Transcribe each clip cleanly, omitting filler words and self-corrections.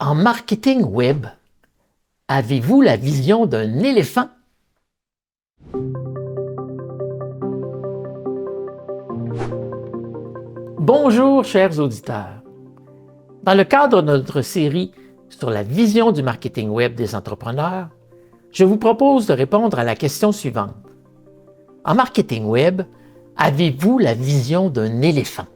En marketing web, avez-vous la vision d'un éléphant? Bonjour, chers auditeurs. Dans le cadre de notre série sur la vision du marketing web des entrepreneurs, je vous propose de répondre à la question suivante. En marketing web, avez-vous la vision d'un éléphant?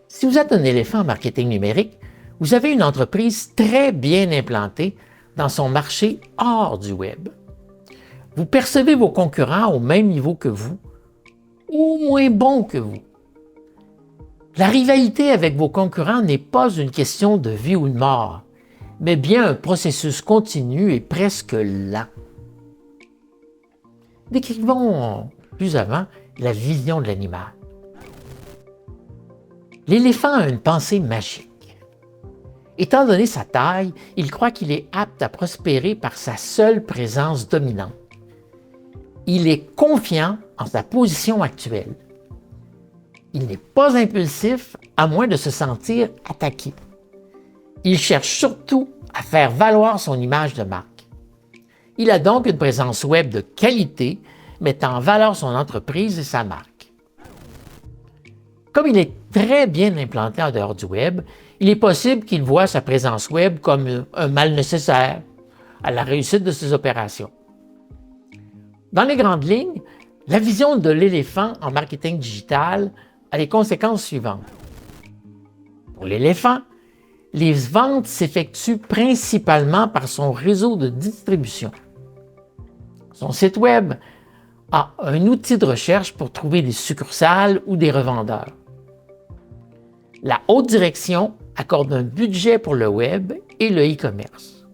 Si vous êtes un éléphant en marketing numérique, vous avez une entreprise très bien implantée dans son marché hors du web. Vous percevez vos concurrents au même niveau que vous ou moins bons que vous. La rivalité avec vos concurrents n'est pas une question de vie ou de mort, mais bien un processus continu et presque lent. Décrivons plus avant la vision de l'animal. L'éléphant a une pensée magique. Étant donné sa taille, il croit qu'il est apte à prospérer par sa seule présence dominante. Il est confiant en sa position actuelle. Il n'est pas impulsif à moins de se sentir attaqué. Il cherche surtout à faire valoir son image de marque. Il a donc une présence web de qualité, mettant en valeur son entreprise et sa marque. Comme il est très bien implanté en dehors du web, il est possible qu'il voie sa présence web comme un mal nécessaire à la réussite de ses opérations. Dans les grandes lignes, la vision de l'éléphant en marketing digital a les conséquences suivantes. Pour l'éléphant, les ventes s'effectuent principalement par son réseau de distribution. Son site web a un outil de recherche pour trouver des succursales ou des revendeurs. La haute direction accorde un budget pour le web et le e-commerce.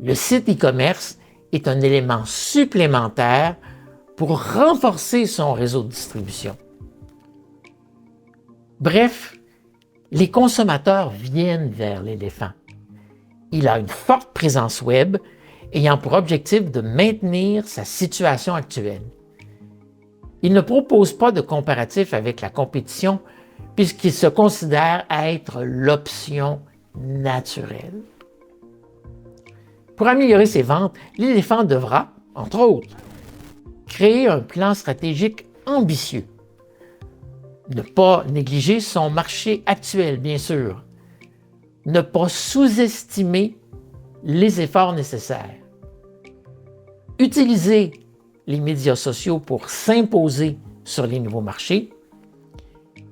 Le site e-commerce est un élément supplémentaire pour renforcer son réseau de distribution. Bref, les consommateurs viennent vers l'éléphant. Il a une forte présence web ayant pour objectif de maintenir sa situation actuelle. Il ne propose pas de comparatif avec la compétition puisqu'il se considère être l'option naturelle. Pour améliorer ses ventes, l'éléphant devra, entre autres, créer un plan stratégique ambitieux. Ne pas négliger son marché actuel, bien sûr. Ne pas sous-estimer les efforts nécessaires. Utiliser les médias sociaux pour s'imposer sur les nouveaux marchés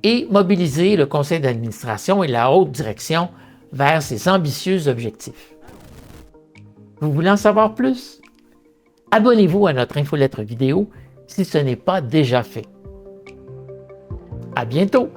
et mobiliser le conseil d'administration et la haute direction vers ses ambitieux objectifs. Vous voulez en savoir plus? Abonnez-vous à notre infolettre vidéo si ce n'est pas déjà fait. À bientôt!